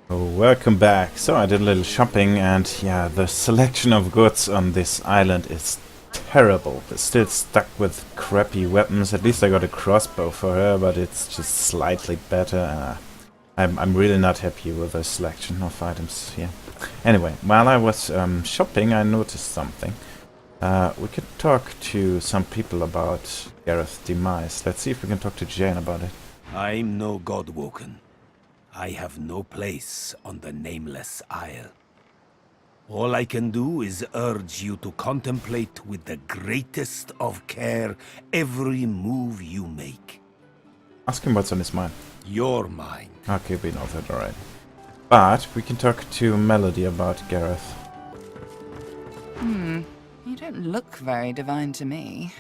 Oh, welcome back. So I did a little shopping and yeah, the selection of goods on this island is terrible. They're still stuck with crappy weapons. At least I got a crossbow for her, but it's just slightly better. I'm really not happy with the selection of items here. Anyway, while I was shopping, I noticed something. We could talk to some people about Gareth's demise. Let's see if we can talk to Jane about it. I'm no Godwoken. I have no place on the Nameless Isle. All I can do is urge you to contemplate with the greatest of care every move you make. Ask him what's on his mind. Your mind. Okay, we know that alright. But we can talk to Melody about Gareth. You don't look very divine to me.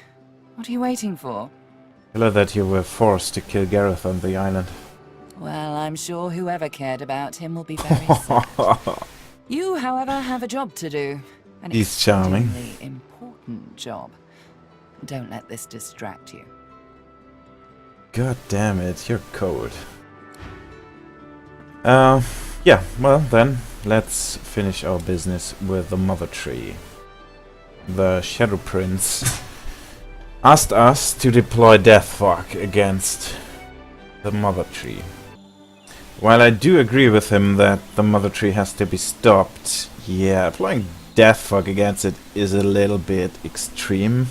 What are you waiting for? Tell her that you were forced to kill Gareth on the island. Well, I'm sure whoever cared about him will be very sad. You, however, have a job to do. An He's charming. extremely important job. Don't let this distract you. God damn it, you're cold. Yeah, well then, let's finish our business with the Mother Tree. The Shadow Prince asked us to deploy Deathfog against the Mother Tree. While I do agree with him that the Mother Tree has to be stopped, yeah, applying Deathfog against it is a little bit extreme.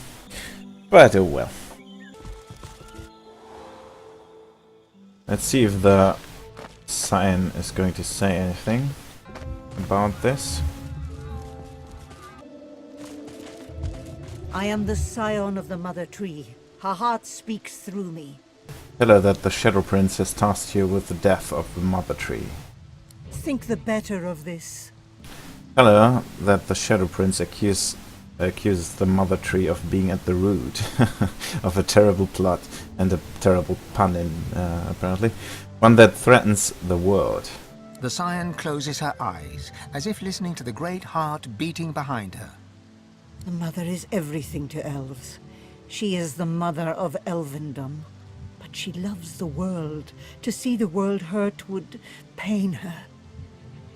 But oh well. Let's see if the sign is going to say anything about this. I am the scion of the Mother Tree. Her heart speaks through me. Tell her that the Shadow Prince has tasked you with the death of the Mother Tree. Think the better of this. Tell her that the Shadow Prince accuses the Mother Tree of being at the root of a terrible plot and a terrible pun in, apparently. One that threatens the world. The Scion closes her eyes, as if listening to the great heart beating behind her. The Mother is everything to elves. She is the mother of elvendom. But she loves the world. To see the world hurt would pain her.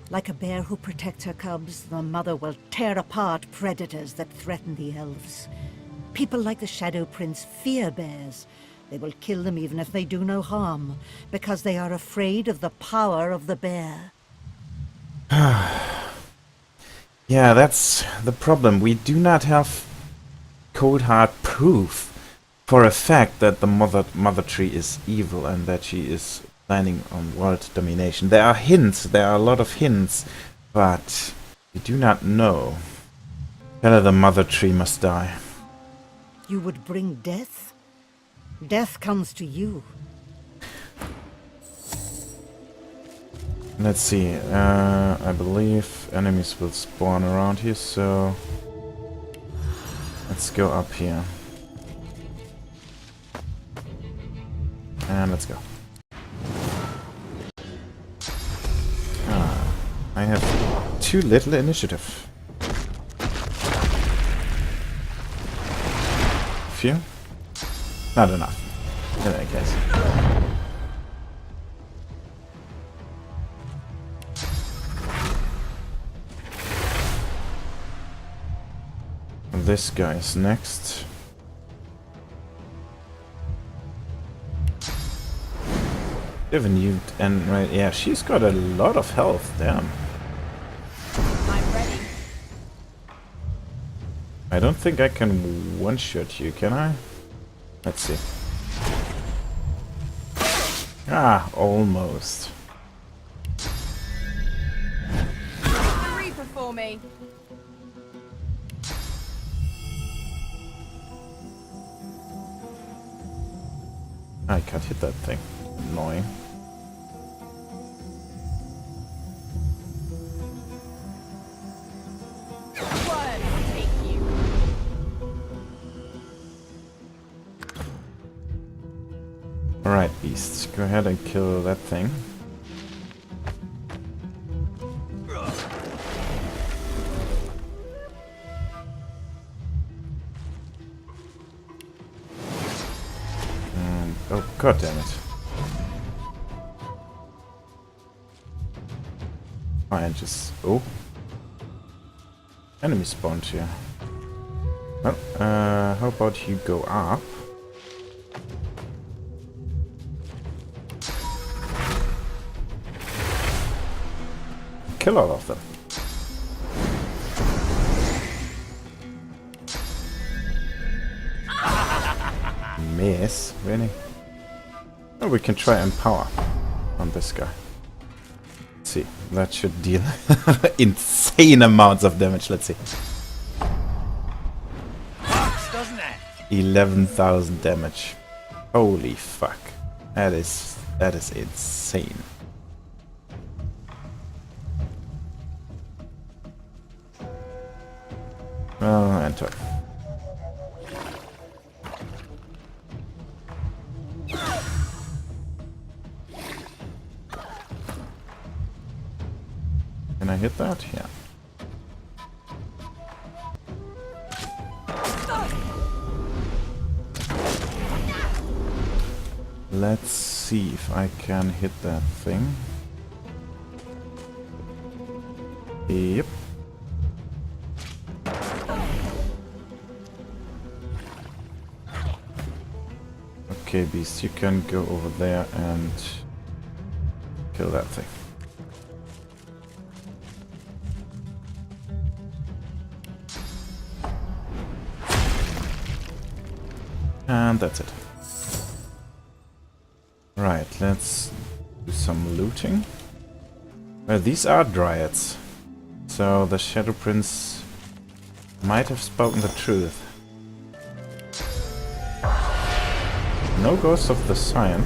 Like a bear who protects her cubs, the Mother will tear apart predators that threaten the elves. People like the Shadow Prince fear bears. They will kill them even if they do no harm, because they are afraid of the power of the bear. Yeah, that's the problem. We do not have cold hard proof for a fact that the Mother Tree is evil and that she is planning on world domination. There are hints, there are a lot of hints, but we do not know. Tell her the Mother Tree must die. You would bring death? Death comes to you. Let's see, I believe enemies will spawn around here, so let's go up here. And let's go. I have too little initiative. Few? Not enough, in any case. This guy is next. Divinity and right, yeah, she's got a lot of health. Damn. I'm ready. I don't think I can one-shot you, can I? Let's see. Ah, almost. The Reaper for me. I can't hit that thing. Annoying. Alright, beasts. Go ahead and kill that thing. Oh, god damn it. Fine, just... Oh. Enemy spawned here. Well, how about you go up? Kill all of them. Miss? Really? Oh, we can try Empower on this guy. Let's see. That should deal insane amounts of damage. Let's see. 11,000 damage. Holy fuck. That is insane. Well, enter. Can I hit that? Yeah. Let's see if I can hit that thing. Yep. Okay, Beast, you can go over there and kill that thing. And that's it. Right, let's do some looting. These are dryads. So the Shadow Prince might have spoken the truth. No Ghost of the Scion.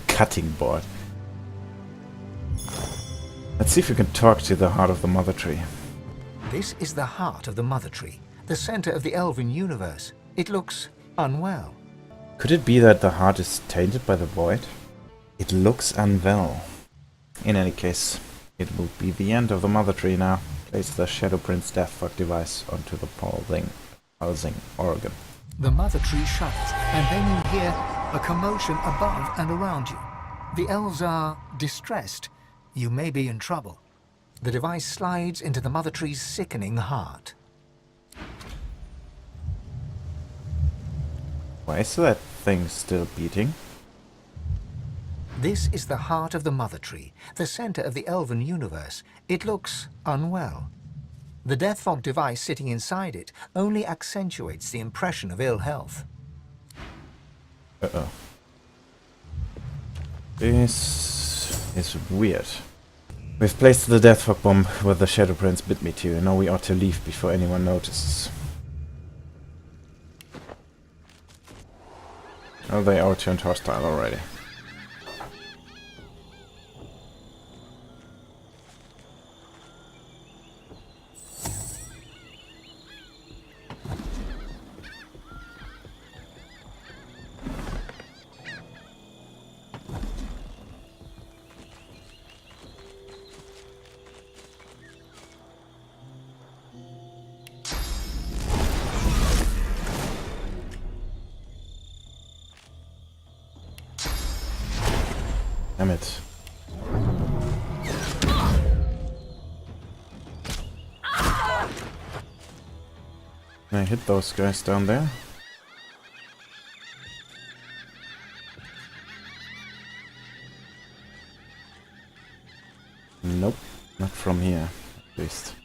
Cutting board. Let's see if we can talk to the heart of the Mother Tree. This is the heart of the Mother Tree, the center of the elven universe. It looks unwell. Could it be that the heart is tainted by the void? It looks unwell. In any case, it will be the end of the Mother Tree now. Place the Shadow Prince Deathfuck device onto the pulsing organ. The Mother Tree shudders, and then you hear a commotion above and around you. The elves are distressed. You may be in trouble. The device slides into the Mother Tree's sickening heart. Why is that thing still beating? This is the heart of the Mother Tree, the center of the elven universe. It looks unwell. The Deathfog device sitting inside it only accentuates the impression of ill health. Uh-oh. This is weird. We've placed the Deathfog bomb where the Shadow Prince bid me to. Now we ought to leave before anyone notices. Oh, they are turned hostile already. Damn it. Can I hit those guys down there? Nope, not from here, at least.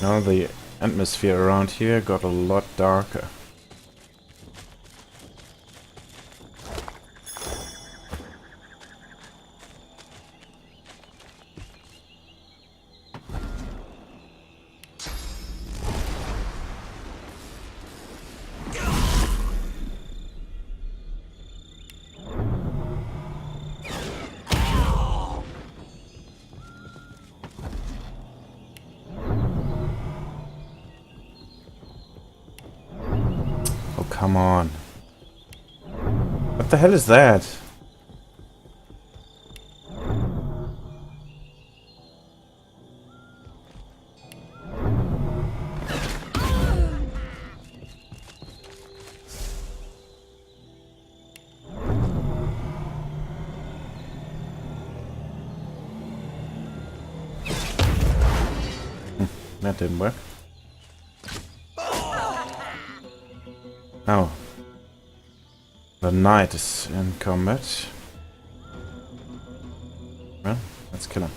Now the atmosphere around here got a lot darker. Come on. What the hell is that? that didn't work. Oh. The knight is in combat. Well, let's kill him.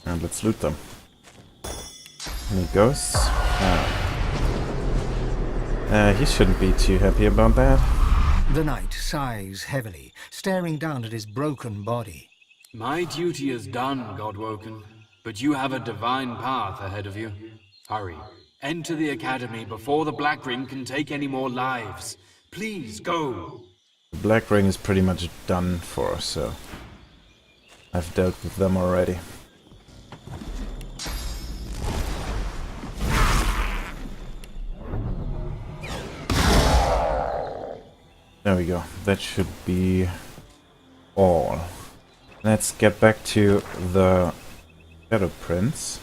And let's loot them. And he goes. He shouldn't be too happy about that. The knight sighs heavily, staring down at his broken body. My duty is done, Godwoken, but you have a divine path ahead of you. Hurry, enter the academy before the Black Ring can take any more lives. Please, go! The Black Ring is pretty much done for, so I've dealt with them already. There we go. That should be all. Let's get back to the Shadow Prince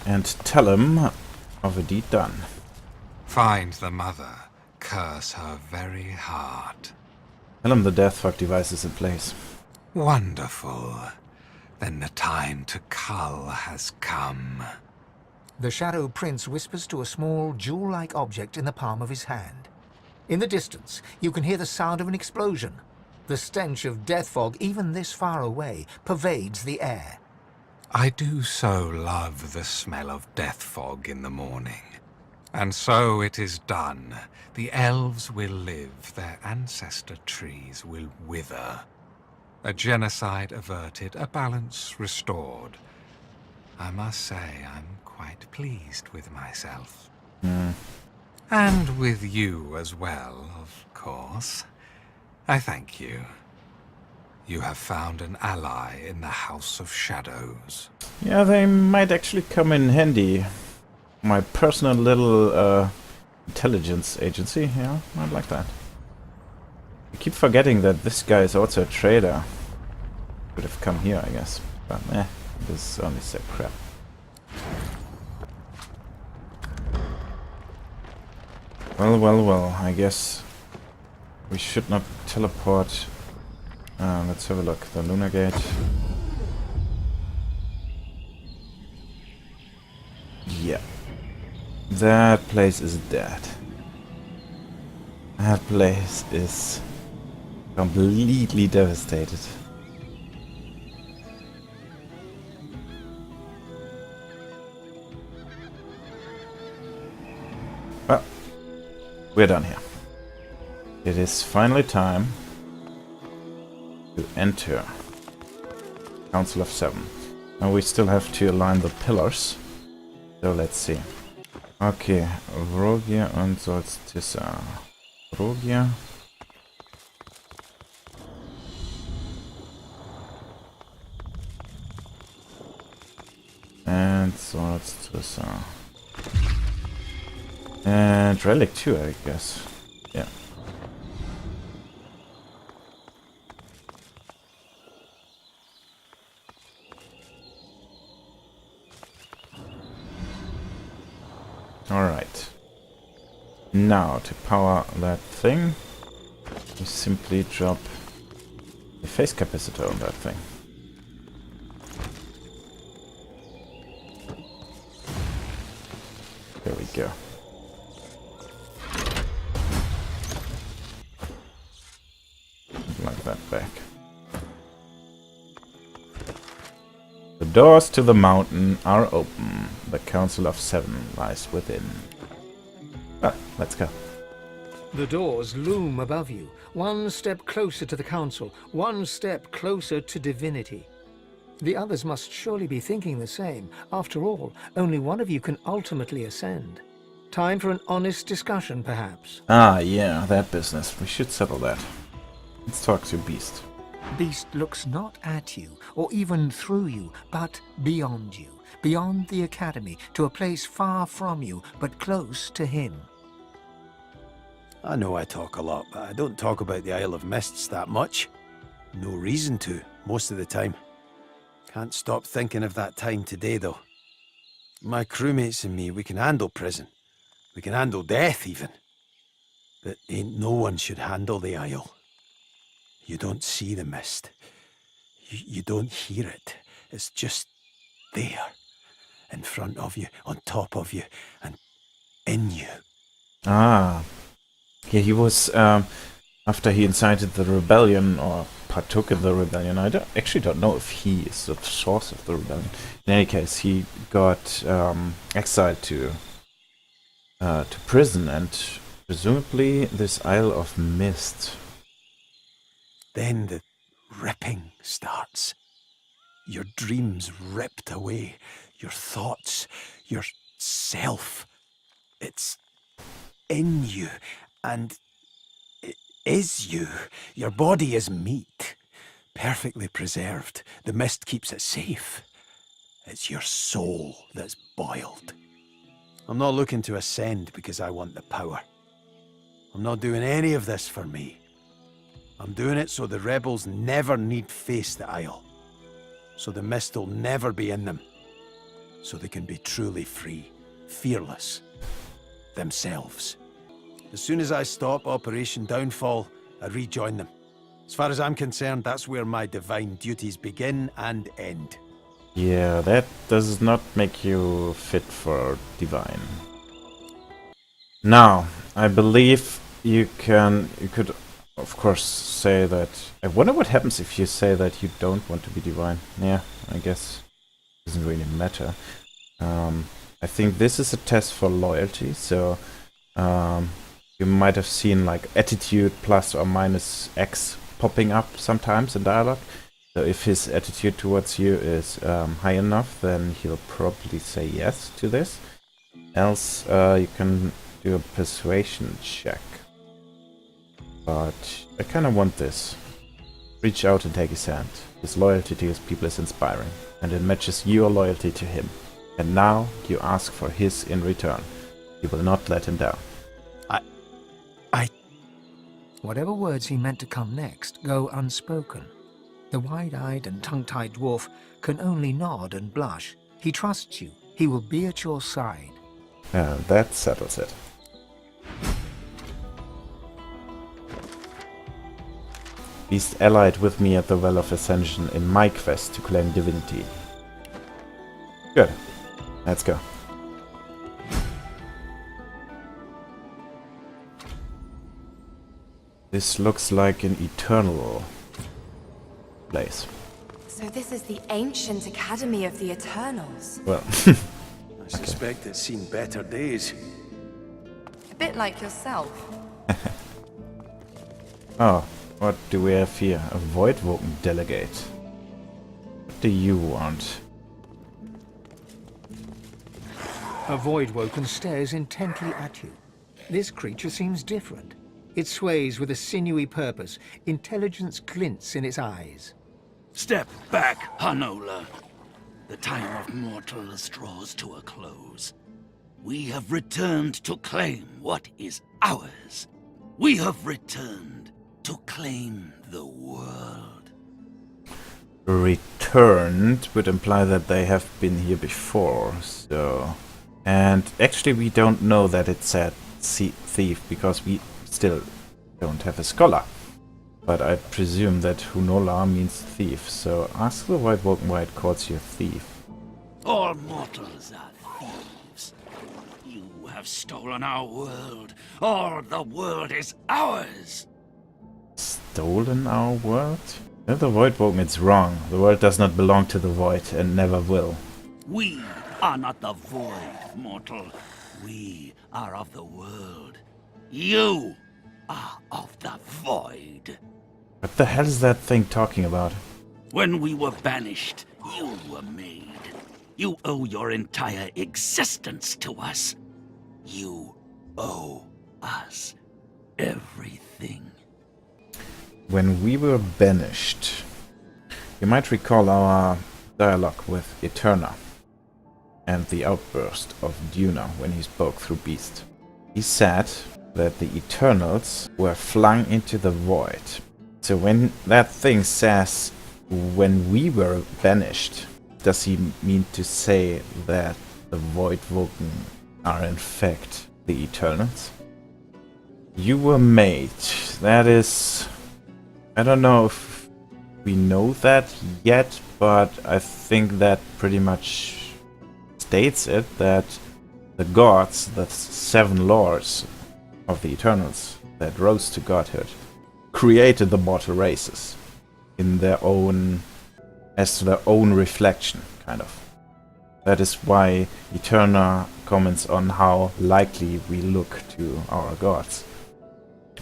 and tell him of a deed done. Find the mother. Curse her very heart. Tell him the Deathfog device is in place. Wonderful. Then the time to cull has come. The Shadow Prince whispers to a small jewel-like object in the palm of his hand. In the distance, you can hear the sound of an explosion. The stench of death fog, even this far away, pervades the air. I do so love the smell of death fog in the morning. And so it is done. The elves will live, their ancestor trees will wither. A genocide averted, a balance restored. I must say I'm quite pleased with myself. And with you as well, of course. I thank you. You have found an ally in the House of Shadows. Yeah, they might actually come in handy. My personal little intelligence agency, yeah, I'd like that. I keep forgetting that this guy is also a trader. Could have come here, I guess. But this only said crap. Well, I guess we should not teleport. Let's have a look. The Lunar Gate. Yeah. That place is dead. That place is completely devastated. Well, we're done here. It is finally time to enter Council of Seven. And we still have to align the pillars. So let's see. Okay, Vrogia und Solstice. Vrogia. And Solstice. And Relic too, I guess. Yeah. Alright. Now, to power that thing, we simply drop the phase capacitor on that thing. There we go. Like that back. The doors to the mountain are open. The Council of Seven lies within. Ah, let's go. The doors loom above you, one step closer to the Council, one step closer to Divinity. The others must surely be thinking the same. After all, only one of you can ultimately ascend. Time for an honest discussion, perhaps. Ah, yeah, that business. We should settle that. Let's talk to Beast. Beast looks not at you, or even through you, but beyond you, beyond the Academy, to a place far from you, but close to him. I know I talk a lot, but I don't talk about the Isle of Mists that much. No reason to, most of the time. Can't stop thinking of that time today, though. My crewmates and me, we can handle prison. We can handle death, even. But ain't no one should handle the Isle. You don't see the mist. You don't hear it. It's just there. In front of you, on top of you, and in you. Ah. Yeah, he was, after he incited the rebellion, or partook in the rebellion, actually don't know if he is the source of the rebellion. In any case, he got exiled to prison, and presumably this Isle of Mist. Then the ripping starts. Your dreams ripped away. Your thoughts, your self. It's in you, and it is you. Your body is meat, perfectly preserved. The mist keeps it safe. It's your soul that's boiled. I'm not looking to ascend because I want the power. I'm not doing any of this for me. I'm doing it so the rebels never need face the Isle. So the mist will never be in them. So they can be truly free, fearless, themselves. As soon as I stop Operation Downfall, I rejoin them. As far as I'm concerned, that's where my divine duties begin and end. Yeah, that does not make you fit for divine. Now, I believe you could of course say that. I wonder what happens if you say that you don't want to be divine. Yeah, I guess it doesn't really matter. I think this is a test for loyalty, so you might have seen like attitude plus or minus X popping up sometimes in dialogue. So if his attitude towards you is high enough, then he'll probably say yes to this. Else you can do a persuasion check. But I kind of want this. Reach out and take his hand. His loyalty to his people is inspiring, and it matches your loyalty to him. And now you ask for his in return. You will not let him down. Whatever words he meant to come next go unspoken. The wide-eyed and tongue-tied dwarf can only nod and blush. He trusts you. He will be at your side. That settles it. Beast allied with me at the Well of Ascension in my quest to claim Divinity. Good. Let's go. This looks like an eternal place. So this is the ancient Academy of the Eternals. Well, I suspect it's seen better days. A bit like yourself. oh, what do we have here? A Voidwoken delegate. What do you want? A Voidwoken stares intently at you. This creature seems different. It sways with a sinewy purpose. Intelligence glints in its eyes. Step back, Hanola. The time of mortals draws to a close. We have returned to claim what is ours. We have returned to claim the world. Returned would imply that they have been here before, so... And actually we don't know that it said thief, because we still don't have a scholar. But I presume that Hunola means thief, so ask the Voidwoken why it calls you a thief. All mortals are thieves. You have stolen our world. All the world is ours. Stolen our world? If the Voidwoken, it's wrong. The world does not belong to the Void and never will. We are not the void, mortal. We are of the world. You are of the void. What the hell is that thing talking about? When we were banished, you were made. You owe your entire existence to us. You owe us everything. When we were banished. You might recall our dialogue with Eterna and the outburst of Duna when he spoke through Beast. He said that the Eternals were flung into the void. So when that thing says when we were banished, does he mean to say that the Void Woken are in fact the Eternals? You were made. That is... I don't know if we know that yet, but I think that pretty much states it, that the gods, the 7 lords of the Eternals that rose to godhood, created the mortal races in their own, as their own reflection, kind of. That is why Eterna comments on how likely we look to our gods,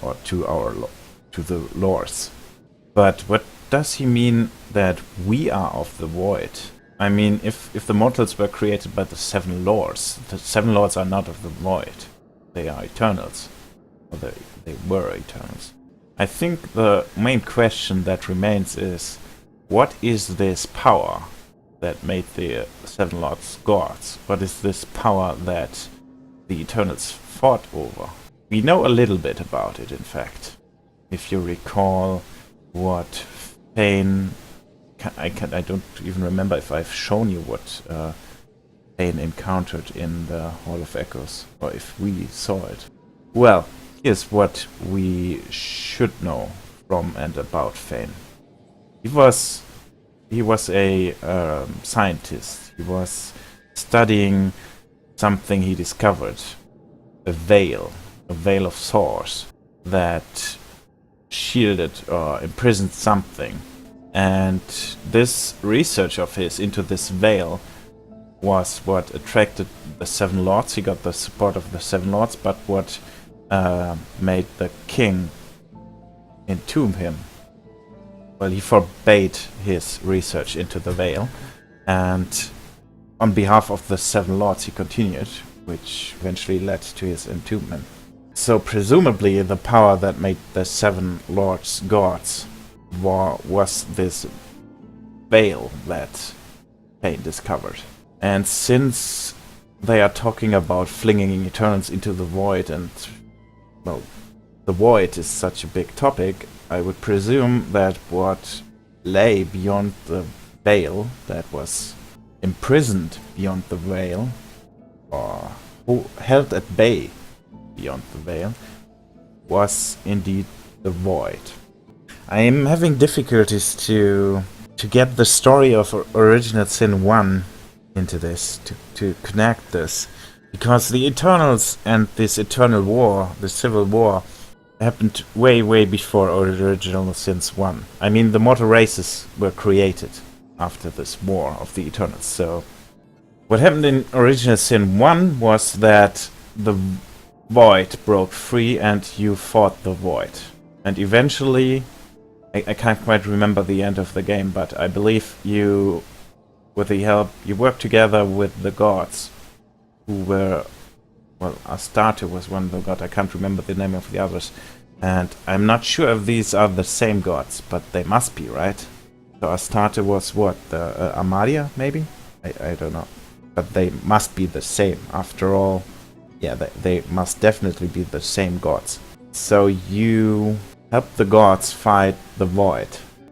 or to the lords. But what does he mean that we are of the void? I mean, if the mortals were created by the 7 lords, the 7 lords are not of the void. They are Eternals. Or they were Eternals. I think the main question that remains is, what is this power that made the 7 lords gods? What is this power that the Eternals fought over? We know a little bit about it, in fact. If you recall what Fane... I don't even remember if I've shown you what Fane encountered in the Hall of Echoes, or if we saw it. Well, here's what we should know from and about Fane. He was a scientist. He was studying something he discovered, a veil of source that shielded or imprisoned something. And this research of his into this veil was what attracted the 7 lords. He got the support of the 7 lords, but what made the king entomb him. Well, he forbade his research into the veil, and on behalf of the 7 lords he continued, which eventually led to his entombment. So presumably the power that made the 7 lords gods was this veil that Fane discovered. And since they are talking about flinging Eternals into the void, and, well, the void is such a big topic, I would presume that what lay beyond the veil, that was imprisoned beyond the veil, or held at bay beyond the veil, was indeed the void. I am having difficulties to get the story of Original Sin 1 into this, to connect this, because the Eternals and this eternal war, the civil war, happened way before Original Sins 1. I mean, the mortal races were created after this war of the Eternals. So what happened in Original Sin 1 was that the void broke free and you fought the void. And eventually, I can't quite remember the end of the game, but I believe you, with the help, you worked together with the gods, who were, well, Astarte was one of the gods, I can't remember the name of the others, and I'm not sure if these are the same gods, but they must be, right? So Astarte was what, the Amadia, maybe? I don't know, but they must be the same, after all. Yeah, they must definitely be the same gods. So you helped the gods fight the void,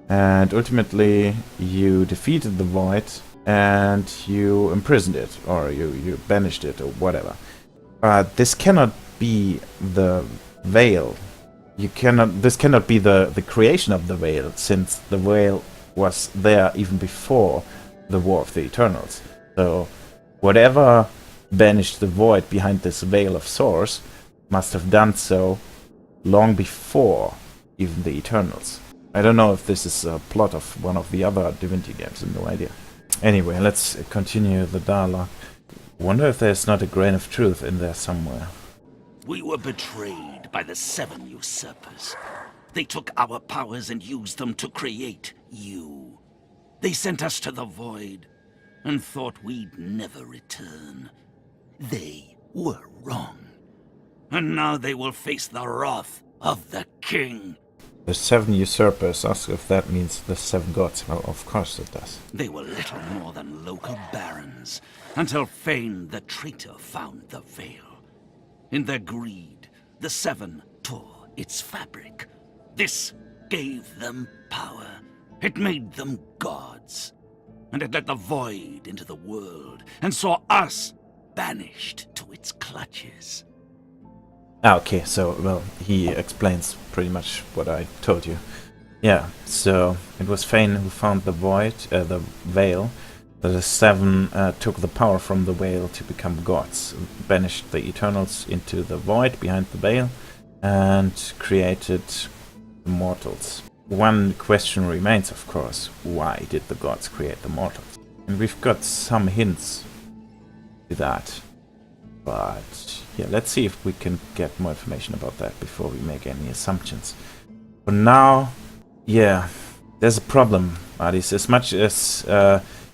and ultimately you defeated the void and you imprisoned it, or you banished it, or whatever. This cannot be the veil. This cannot be the creation of the veil, since the veil was there even before the War of the Eternals. So whatever banished the void behind this veil of source must have done so long before even the Eternals. I don't know if this is a plot of one of the other Divinity games, I have no idea. Anyway, let's continue the dialogue. Wonder if there's not a grain of truth in there somewhere. We were betrayed by the 7 usurpers. They took our powers and used them to create you. They sent us to the void and thought we'd never return. They were wrong. And now they will face the wrath of the king. The 7 usurpers. Ask if that means the 7 gods. Well, of course it does. They were little more than local barons, until Fane the traitor found the veil. In their greed, the 7 tore its fabric. This gave them power. It made them gods. And it let the void into the world, and saw us banished to its clutches. Ah, okay, so, well, he explains pretty much what I told you. Yeah, so it was Fane who found the void, the veil. The 7 took the power from the veil to become gods, banished the Eternals into the void behind the veil, and created the mortals. One question remains, of course: why did the gods create the mortals? And we've got some hints to that, but yeah, let's see if we can get more information about that before we make any assumptions. For now, yeah, there's a problem, buddies. As much as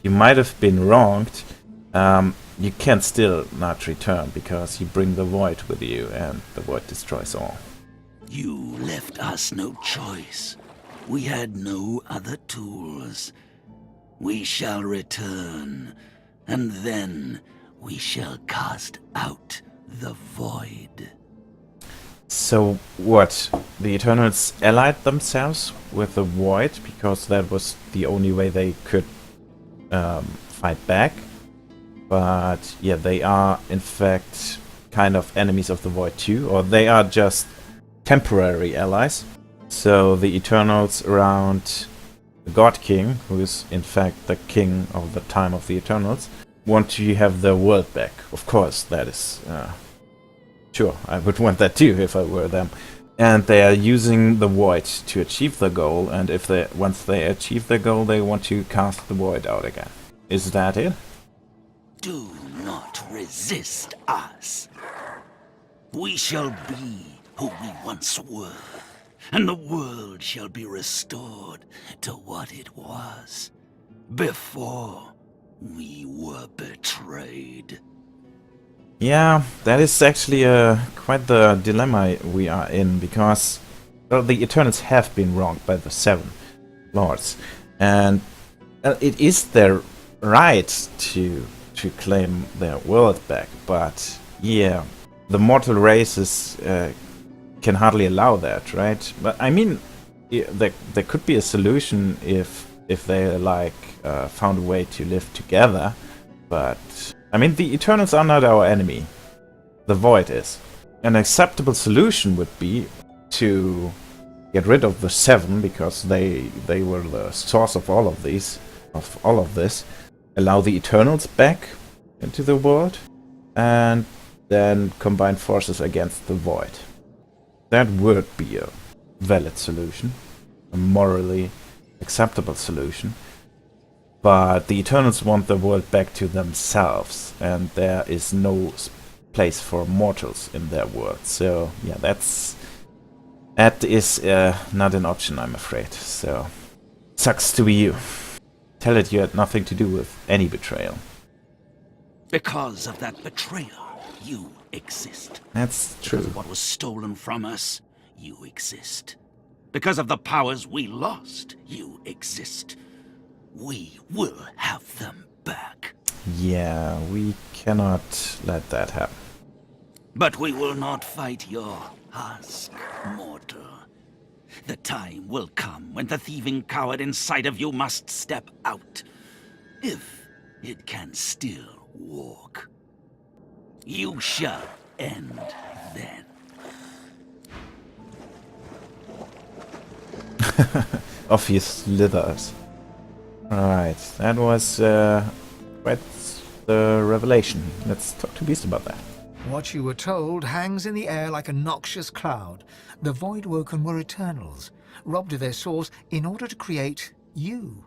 you might have been wronged, you can still not return, because you bring the void with you, and the void destroys all. You left us no choice. We had no other tools. We shall return, and then we shall cast out the void. So what? The Eternals allied themselves with the void because that was the only way they could fight back. But yeah, they are in fact kind of enemies of the void too, or they are just temporary allies. So the Eternals around the God King, who is in fact the king of the time of the Eternals, want to have their world back. Of course, that is sure, I would want that too if I were them. And they are using the void to achieve the goal, and if they once they achieve the goal, they want to cast the void out again. Is that it? Do not resist us. We shall be who we once were, and the world shall be restored to what it was before we were betrayed. Yeah, that is actually quite the dilemma we are in, because well, the Eternals have been wronged by the 7 lords, and it is their right to claim their world back, but yeah, the mortal races can hardly allow that, right? But I mean, there could be a solution if they like found a way to live together, but I mean, the Eternals are not our enemy. The void is. An acceptable solution would be to get rid of the 7, because they were the source of all of this. Allow the Eternals back into the world, and then combine forces against the void. That would be a valid solution, a morally acceptable solution. But the Eternals want the world back to themselves, and there is no place for mortals in their world. So yeah, that is not an option, I'm afraid. So sucks to be you. Tell it you had nothing to do with any betrayal. Because of that betrayal, you exist. That's true. Because of what was stolen from us, you exist. Because of the powers we lost, you exist. We will have them back. Yeah, we cannot let that happen. But we will not fight your husk, mortal. The time will come when the thieving coward inside of you must step out. If it can still walk. You shall end then. Off he slithers. Alright, that was quite the revelation. Let's talk to Beast about that. What you were told hangs in the air like a noxious cloud. The Voidwoken were Eternals, robbed of their source in order to create you.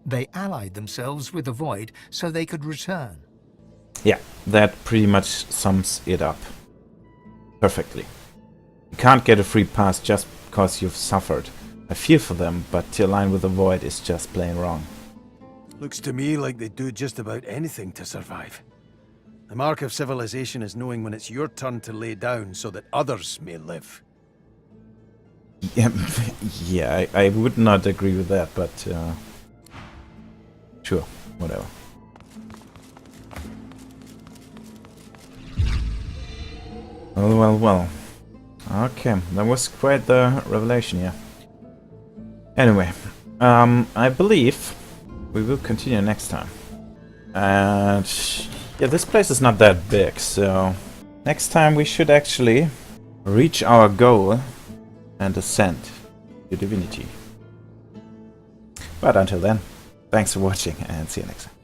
They allied themselves with the Void so they could return. Yeah, that pretty much sums it up perfectly. You can't get a free pass just because you've suffered. I feel for them, but to align with the Void is just plain wrong. Looks to me like they do just about anything to survive. The mark of civilization is knowing when it's your turn to lay down so that others may live. Yeah, yeah, I would not agree with that, but sure, whatever. Well, well, well. Okay, that was quite the revelation, yeah. Anyway, I believe we will continue next time. And yeah, this place is not that big, so next time we should actually reach our goal and ascend to Divinity. But until then, thanks for watching and see you next time.